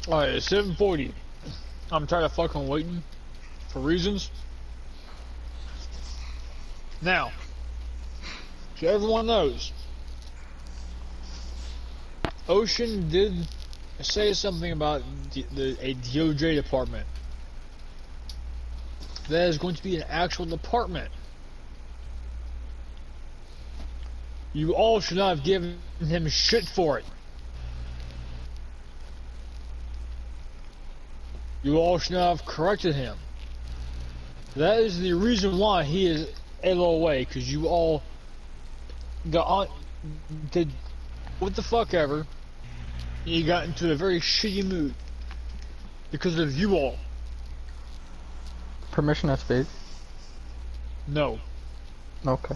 Alright, it's 7:40. I'm tired of fucking waiting for reasons. Now, so everyone knows, Ocean did say something about a DOJ department. That is going to be an actual department. You all should not have given him shit for it. You all should not have corrected him. That is the reason why he is LOA, because you all got on, did what the fuck ever. You got into a very shitty mood because of you all. Permission to speak? No. Okay.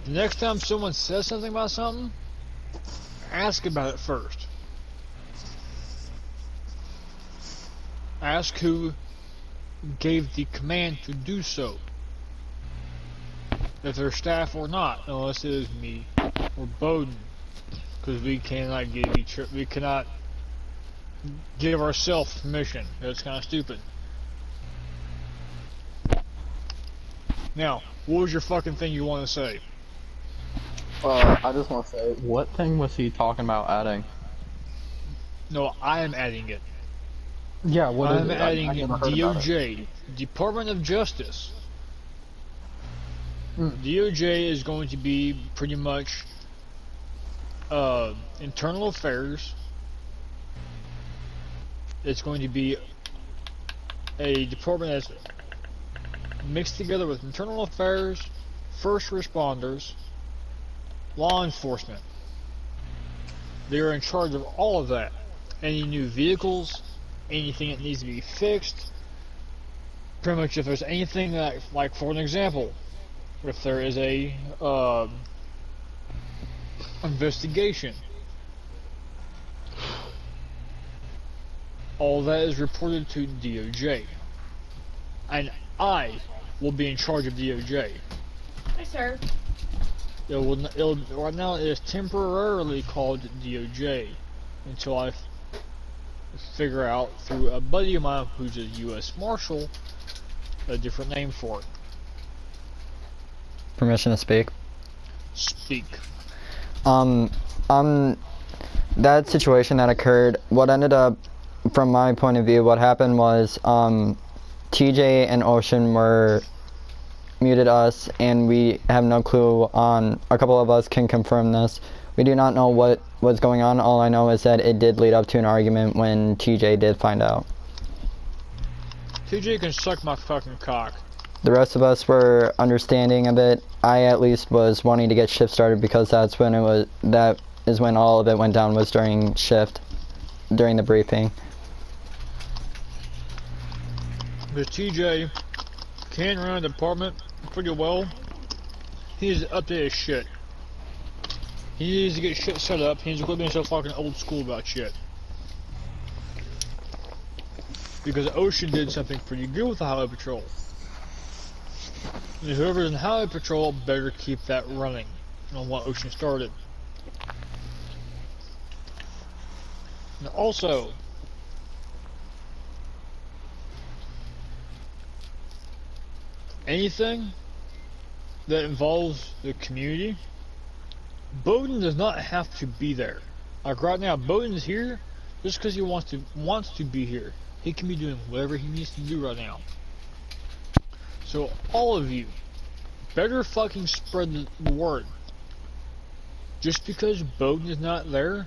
The next time someone says something about something, ask about it first. Ask who gave the command to do so. If they're staff or not, unless it is me or Bowden, because we cannot give ourselves permission. That's kind of stupid. Now, what was your fucking thing you want to say? I just want to say, what thing was he talking about adding? No, I am adding it. Yeah, what is I'm it? adding I never heard about it. DOJ, Department of Justice. DOJ is going to be pretty much internal affairs. It's going to be a department that's mixed together with internal affairs, first responders, law enforcement. They are in charge of all of that. Any new vehicles, anything that needs to be fixed. Pretty much if there's anything that, like for an example, if there is a investigation, all that is reported to DOJ, and I will be in charge of DOJ. Hi, sir. Right now it is temporarily called DOJ until I figure out through a buddy of mine who's a U.S. Marshal a different name for it. Permission to speak? Speak. That situation that occurred, what ended up, from my point of view, what happened was, TJ and Ocean were muted us, and we have no clue on, a couple of us can confirm this. We do not know what was going on. All I know is that it did lead up to an argument when TJ did find out. TJ can suck my fucking cock. The rest of us were understanding of it. I at least was wanting to get shift started because that is when all of it went down, was during shift, during the briefing. Because TJ can run a department pretty well. He needs to update his shit. He needs to get shit set up. He needs to quit being so fucking old school about shit. Because Ocean did something pretty good with the Highway Patrol. And whoever's in Highway Patrol better keep that running on what Ocean started. And also, anything that involves the community, Bowden does not have to be there. Like right now, Bowden's here just because he wants to be here. He can be doing whatever he needs to do right now. So all of you, better fucking spread the word. Just because Bowden is not there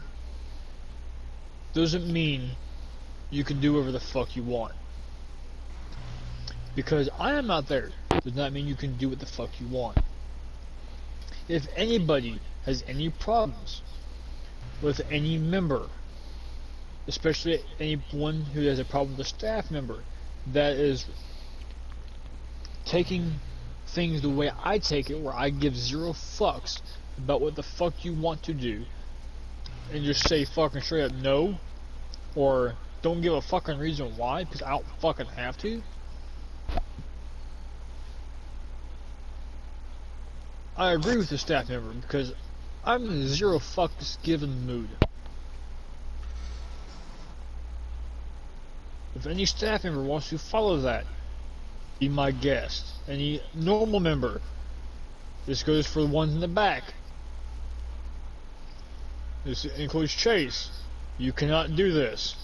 doesn't mean you can do whatever the fuck you want. Because I am not there does not mean you can do what the fuck you want. If anybody has any problems with any member, especially anyone who has a problem with a staff member that is taking things the way I take it, where I give zero fucks about what the fuck you want to do, and just say fucking straight up no, or don't give a fucking reason why, because I don't fucking have to. I agree with the staff member, because I'm in a zero fucks given mood. If any staff member wants to follow that, be my guest. Any normal member. This goes for the ones in the back. This includes Chase. You cannot do this.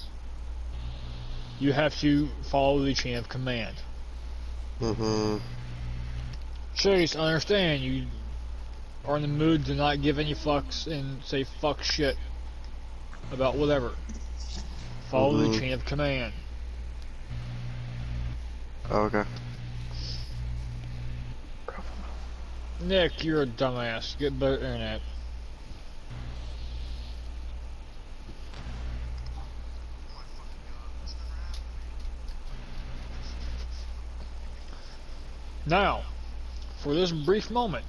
You have to follow the chain of command. Chase, I understand you are in the mood to not give any fucks and say fuck shit about whatever. Follow the chain of command. Okay. Nick, you're a dumbass. Get better internet. Now, for this brief moment,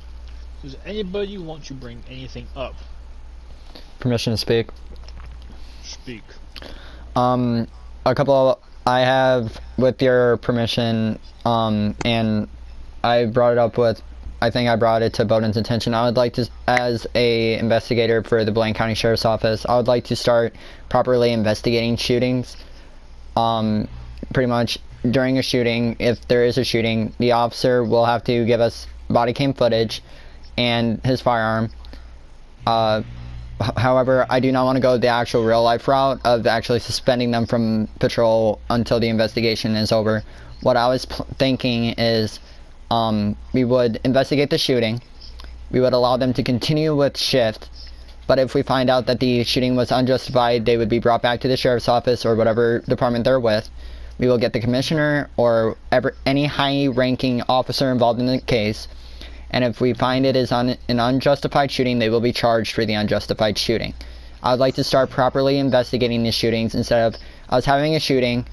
does anybody want to bring anything up? Permission to speak. Speak. A couple. I have, with your permission, and I brought it up with. I think I brought it to Bowden's attention. I would like to, as a investigator for the Blaine County Sheriff's Office, I would like to start properly investigating shootings. Pretty much during a shooting, if there is a shooting, the officer will have to give us body cam footage and his firearm. However, I do not want to go the actual real life route of actually suspending them from patrol until the investigation is over. What I was thinking is we would investigate the shooting, we would allow them to continue with shift, but if we find out that the shooting was unjustified, they would be brought back to the sheriff's office or whatever department they're with. We will get the commissioner or any high-ranking officer involved in the case, and if we find it is an unjustified shooting, they will be charged for the unjustified shooting. I would like to start properly investigating the shootings instead of us having a shooting,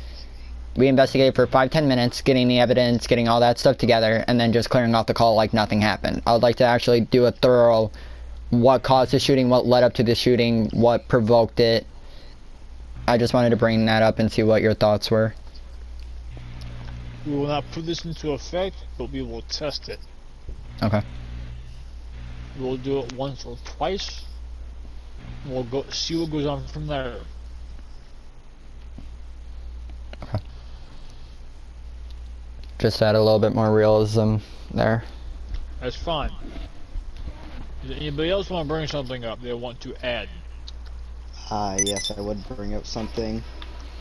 we investigate for 5-10 minutes, getting the evidence, getting all that stuff together, and then just clearing off the call like nothing happened. I would like to actually do a thorough what caused the shooting, what led up to the shooting, what provoked it. I just wanted to bring that up and see what your thoughts were. We will not put this into effect, but we will test it. Okay. We'll do it once or twice. We'll go see what goes on from there. Okay. Just add a little bit more realism there. That's fine. Does anybody else want to bring something up they want to add? Yes, I would bring up something.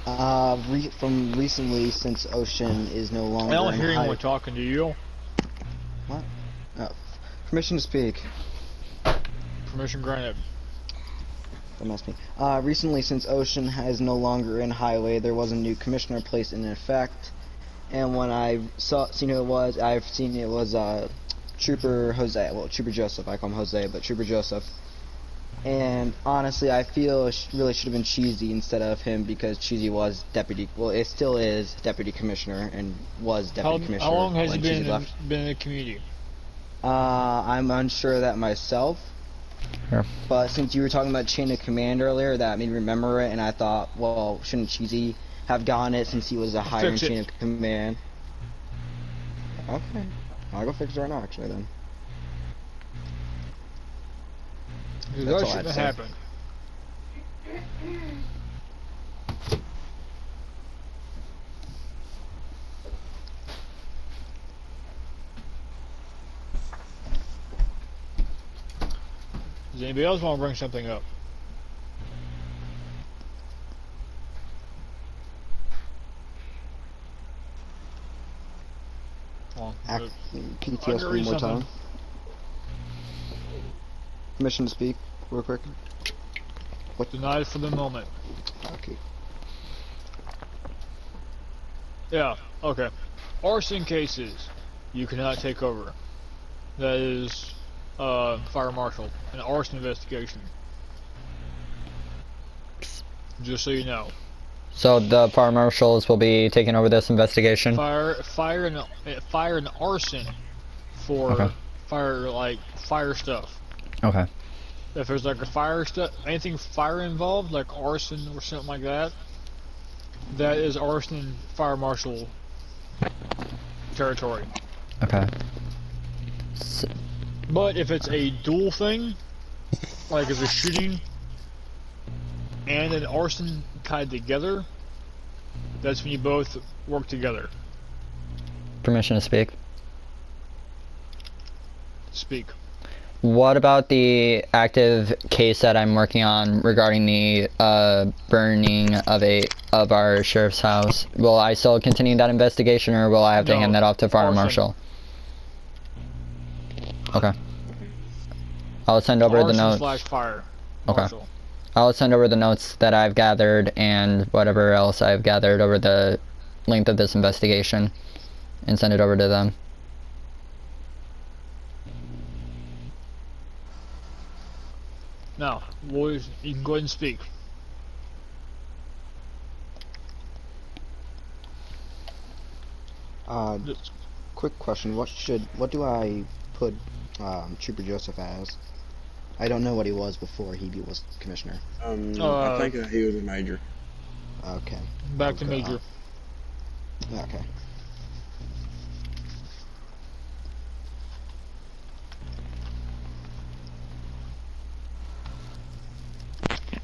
From recently, since Ocean is no longer I don't in hear high... anyone talking to you. What? Oh. Permission to speak. Permission granted. Don't mess me. Recently, since Ocean is no longer in highway, there was a new commissioner placed in effect. And when I seen who it was, I've seen it was Trooper Jose. Well, Trooper Joseph. I call him Jose, but Trooper Joseph. And honestly, I feel it really should have been Cheesy instead of him, because Cheesy was deputy. Well, it still is deputy commissioner and was deputy commissioner. How long has he when Cheesy left. been in the community? I'm unsure of that myself. Sure. But since you were talking about chain of command earlier, that made me remember it, and I thought, well, shouldn't Cheesy have gotten it since he was a higher in chain of command? Okay, I'll go fix it right now, actually, then. That shouldn't have happened. Does anybody else want to bring something up? Can you tell us one more time? Permission to speak, real quick. What? Denied for the moment. Okay. Yeah, okay. Arson cases, you cannot take over. That is, fire marshal, an arson investigation. Just so you know. So the fire marshals will be taking over this investigation? Fire and arson for fire stuff. Okay. If there's like a fire stuff, anything fire involved, like arson or something like that, that is arson and fire marshal territory. Okay. But if it's a dual thing, like there's a shooting and an arson tied together, that's when you both work together. Permission to speak. Speak. What about the active case that I'm working on regarding the burning of our sheriff's house? Will I still continue that investigation, or will I have to hand that off to fire arson. marshal? Okay. I'll send over the notes. Arson/fire. Okay. Marshal. I'll send over the notes that I've gathered and whatever else I've gathered over the length of this investigation, and send it over to them. Now, boys, you can go ahead and speak. Quick question. What do I put Trooper Joseph as? I don't know what he was before he was commissioner. I think he was a major. Okay. Back to major. Okay.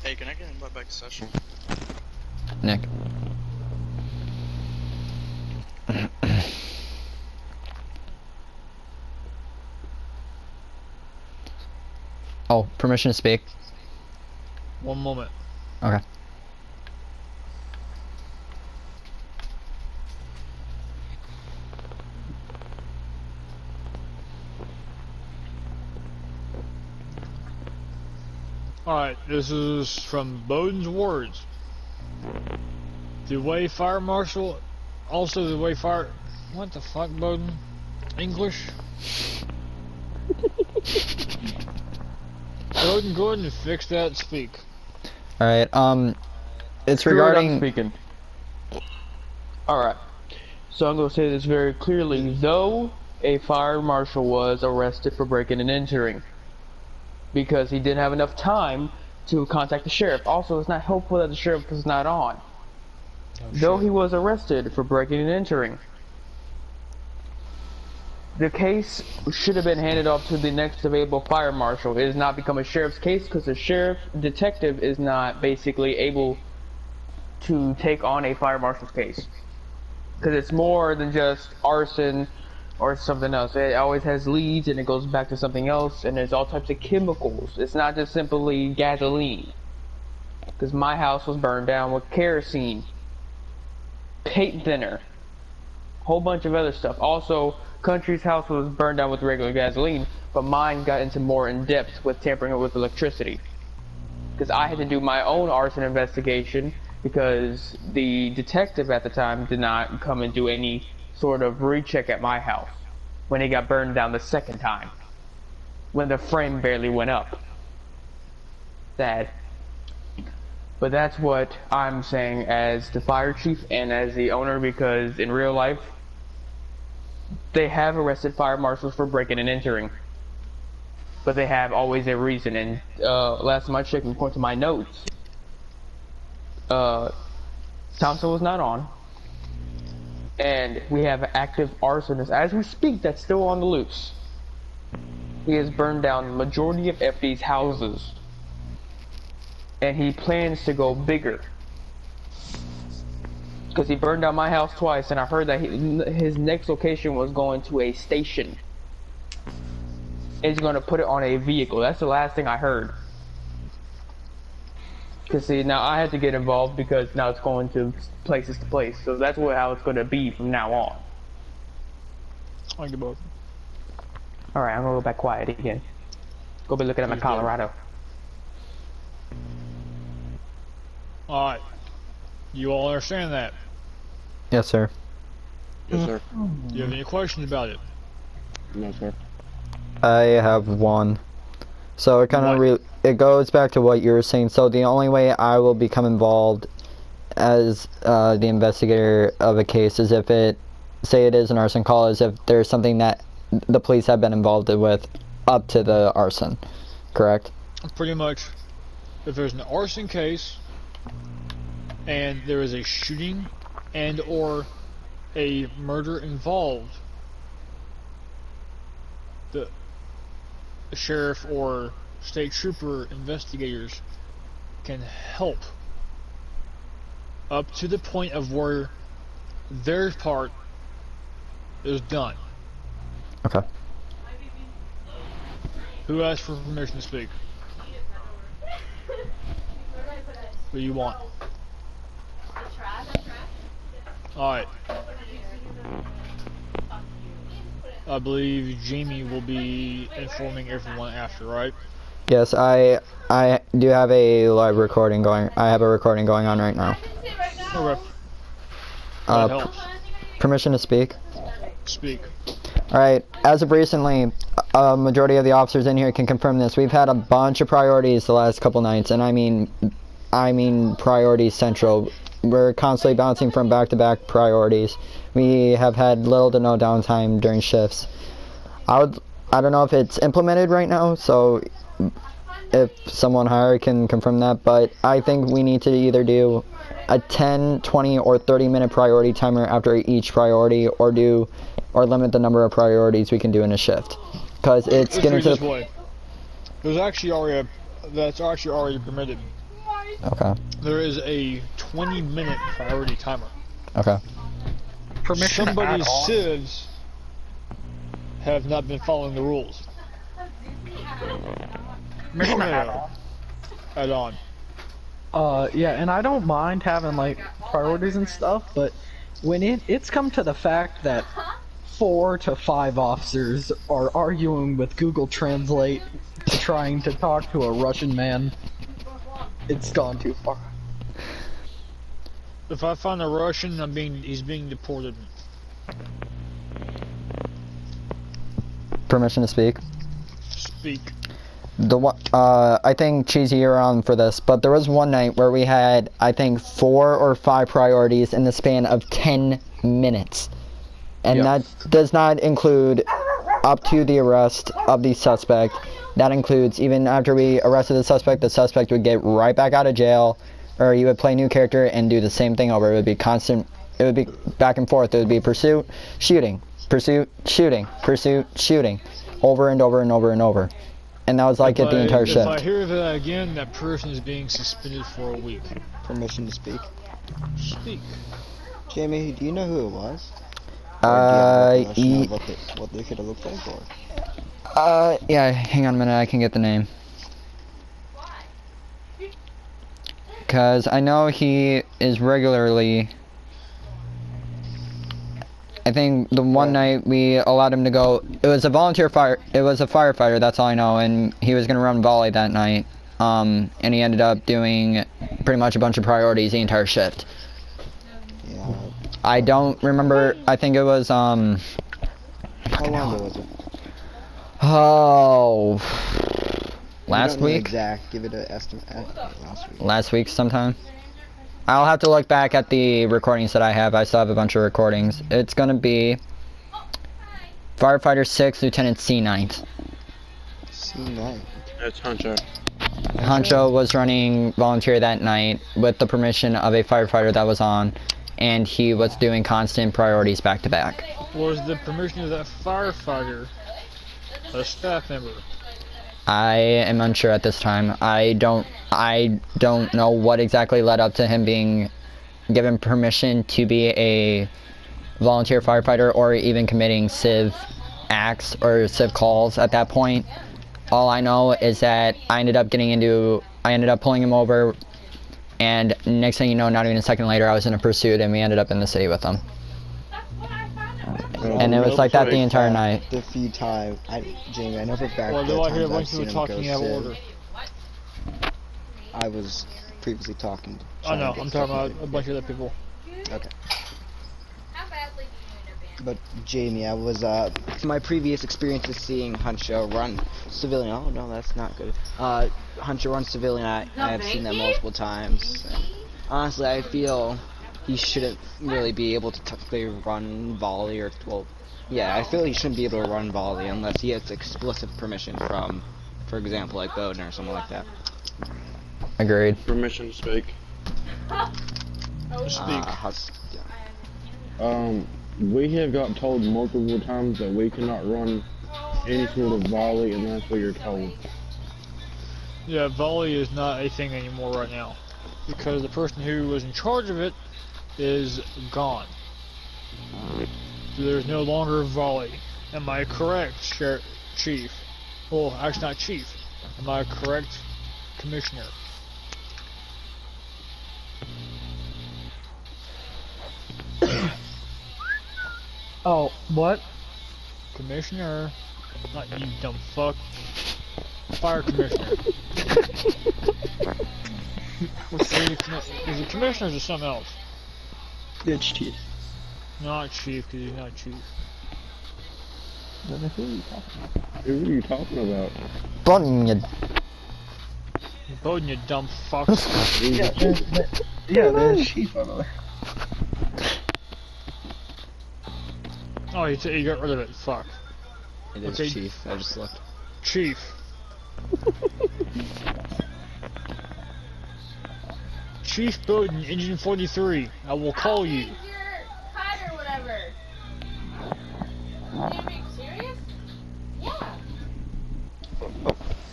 Hey, can I get invite back to session? Nick. Oh, permission to speak? One moment. Okay. Alright, this is from Bowden's words. The way fire marshal, also the way fire... What the fuck, Bowden? English? Bowden, go ahead and fix that, speak. Alright, it's Screw it, regarding... I'm speaking. Alright. So I'm going to say this very clearly. Though a fire marshal was arrested for breaking and entering, because he didn't have enough time to contact the sheriff. Also, it's not helpful that the sheriff was not on. Though he was arrested for breaking and entering, the case should have been handed off to the next available fire marshal. It has not become a sheriff's case because the sheriff detective is not basically able to take on a fire marshal's case. Because it's more than just arson or something else. It always has leads and it goes back to something else, and there's all types of chemicals. It's not just simply gasoline. Because my house was burned down with kerosene, paint thinner, whole bunch of other stuff. Also, Country's house was burned down with regular gasoline, but mine got into more in depth with tampering it with electricity. Because I had to do my own arson investigation because the detective at the time did not come and do any sort of recheck at my house when it got burned down the second time, when the frame barely went up. Sad. But that's what I'm saying as the fire chief and as the owner, because in real life they have arrested fire marshals for breaking and entering, but they have always a reason. And last time I checked, according to my notes, Thompson was not on. And we have an active arsonist as we speak that's still on the loose. He has burned down the majority of FD's houses. And he plans to go bigger. Because he burned down my house twice, and I heard that his next location was going to a station. And he's going to put it on a vehicle. That's the last thing I heard. Because see, now I had to get involved because now it's going to places to place. So that's how it's going to be from now on. Thank you both. Alright, I'm going to go back quiet again. Go be looking at my Colorado. Alright. You all understand that? Yes, sir. Yes, sir. Do you have any questions about it? No, sir. I have one. So it kind of it goes back to what you were saying. So the only way I will become involved as the investigator of a case is if say it is an arson call, is if there's something that the police have been involved with up to the arson, correct? Pretty much. If there's an arson case and there is a shooting and or a murder involved, the sheriff or state trooper investigators can help up to the point of where their part is done. Okay. Who asked for permission to speak? Who do you want? Alright. I believe Jamie will be informing everyone after, right? Yes, I do have a live recording going. I have a recording going on right now. Okay. Uh, That helps. Permission to speak. Speak. Alright, as of recently, a majority of the officers in here can confirm this. We've had a bunch of priorities the last couple nights, and I mean priorities central. We're constantly bouncing from back-to-back priorities. We have had little to no downtime during shifts. I don't know if it's implemented right now, so if someone higher can confirm that, but I think we need to either do a 10, 20, or 30-minute priority timer after each priority, or limit the number of priorities we can do in a shift, because it's Let's getting put to it the this way. That's actually already permitted. Okay. There is a 20-minute priority timer. Okay. Permission to add Somebody's on. civs have not been following the rules. Permission to add on. Add on. Yeah, and I don't mind having like priorities and stuff, but when it's come to the fact that 4 to 5 officers are arguing with Google Translate trying to talk to a Russian man, it's gone too far. If I find a Russian, he's being deported. Permission to speak. Speak. I think Cheesy, you're on for this, but there was one night where we had, I think, 4 or 5 priorities in the span of 10 minutes. And that does not include up to the arrest of the suspect. That includes even after we arrested the suspect would get right back out of jail, or he would play a new character and do the same thing over. It would be constant, it would be back and forth. It would be pursuit, shooting, pursuit, shooting, pursuit, shooting, over and over and over and over. And that was like it the entire shift. If I hear that again, that person is being suspended for a week. Permission to speak. Speak. Jamie, do you know who it was? Or do you have a recollection of what they could have looked like, or? Yeah, hang on a minute, I can get the name. Because I know he is regularly... I think the one night we allowed him to go, it was a firefighter, that's all I know, and he was gonna run volley that night. And he ended up doing pretty much a bunch of priorities the entire shift. Yeah. I don't remember, I think it was, How long ago was it? Oh... Last You don't know week? Exact. Give it an estimate. Last week. Last week sometime. I'll have to look back at the recordings that I have. I still have a bunch of recordings. It's gonna be Firefighter 6, Lieutenant C9. C9. That's Huncho. Honcho was running volunteer that night with the permission of a firefighter that was on, and he was doing constant priorities back to back. Was the permission of that firefighter a staff member? I am unsure at this time. I don't know what exactly led up to him being given permission to be a volunteer firefighter or even committing civ acts or civ calls at that point. All I know is that I ended up pulling him over, and next thing you know, not even a second later, I was in a pursuit and we ended up in the city with him. And it was like that the entire night. The few times, Jamie, I know for a fact Well, the do I hear a times bunch I've of seen people him go talking out of civ, order? I was previously talking. I know, trying I'm to get talking about stuff a bunch of other people. Okay. But Jamie, I was my previous experience with seeing Huncho run civilian. Oh no, that's not good. Huncho run civilian. I've seen that multiple times. And honestly, I feel he shouldn't really be able to technically run volley or yeah, I feel he shouldn't be able to run volley unless he has explicit permission from, for example, like Bowden or someone like that. Agreed. Permission to speak. Speak. Yeah. We have got told multiple times that we cannot run any sort of volley unless we are told. Yeah, volley is not a thing anymore right now. Because the person who was in charge of it is gone. So there's no longer volley. Am I correct, Chief? Well, actually not Chief. Am I correct, Commissioner? Oh, what? Commissioner? Not you dumb fuck. Fire Commissioner. Is it Commissioner or something else? It's Chief. Not Chief, because he's not Chief. Who are you talking about? Button, Bowden, you dumb fuck. Yeah, there's Chief over there. Oh, you got rid of it. Fuck. It is Okay. Chief. I just looked. Chief. Chief Bowden, Engine 43. I will call you. Your cut or whatever. Are you being serious? Yeah.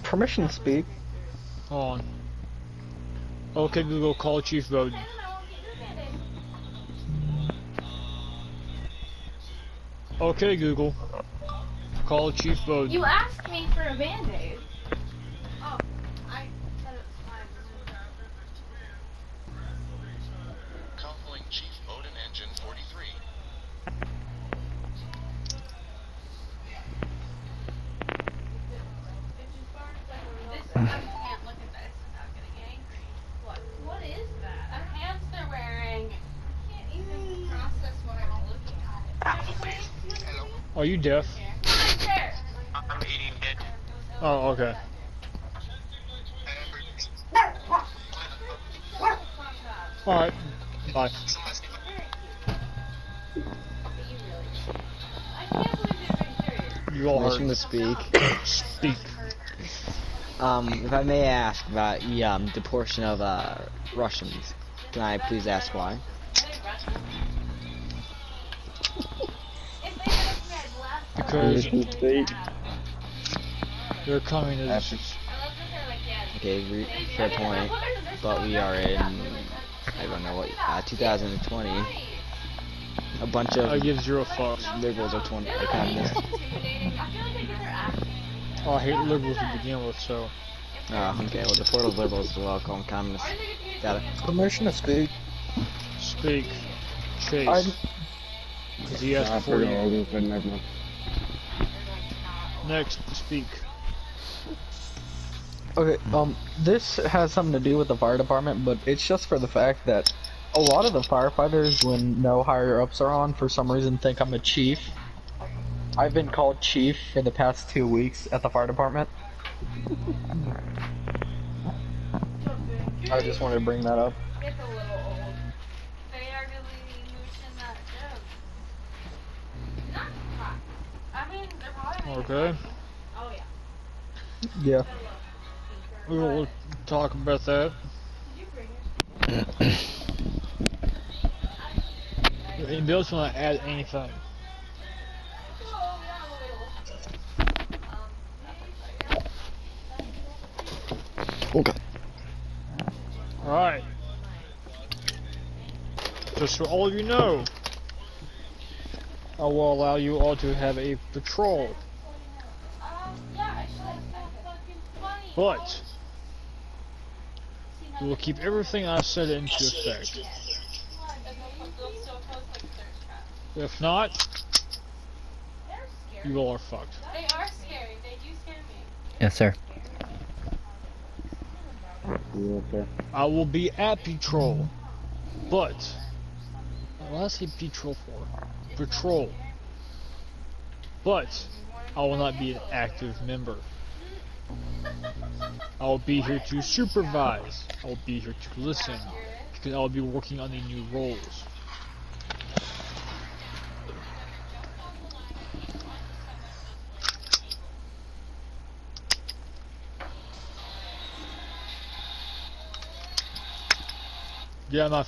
Permission to speak. Hold on. Okay, Google, call Chief Bowden. I don't know. I'll get your Band-Aid. Okay, Google. Call Chief Bowden. You asked me for a Band-Aid. Oh, I said it's fine. Calling Chief Bowden, Engine 43. I can't look at this without getting angry. What is that? A pants they're wearing. I can't even process what I'm looking at. Hello. Are you deaf? There. I'm eating it. Oh, okay. Alright. Bye. I can't believe you're being serious. You all Permission heard. to speak. Speak. If I may ask about the deportation of Russians, can I please ask why? Because Permission to speak. they're communists. Okay, fair point. But we are in, I don't know what, 2020. A bunch I of give zero fucks. liberals are communists. Oh, I hate liberals to begin with, so. Okay, well, deport those liberals as well, call them communists. Got it. Permission to speak. Speak. Chase. Because he I asked for forgot you. all this, but never mind. Next, speak. Okay, this has something to do with the fire department, but it's just for the fact that a lot of the firefighters, when no higher ups are on, for some reason think I'm a chief. I've been called chief for the past 2 weeks at the fire department. I just wanted to bring that up. It's a little old. They are really mooching that joke. Not hot. I mean, they're probably Okay. Oh yeah. Yeah. We will talk about that. Did you bring it? Anybody else want to add anything? Oh, yeah, Okay. Alright. Just so all of you know, I will allow you all to have a patrol. yeah, I should have said fucking funny. But we will keep everything I said into effect. If not, They're scary. you all are fucked. They are scary. They do scare me. Yes, sir. You okay? I will be at patrol, but what did I say patrol for? Patrol. But I will not be an active member. I will be here to supervise. I will be here to listen, because I will be working on the new roles. Yeah, I'm not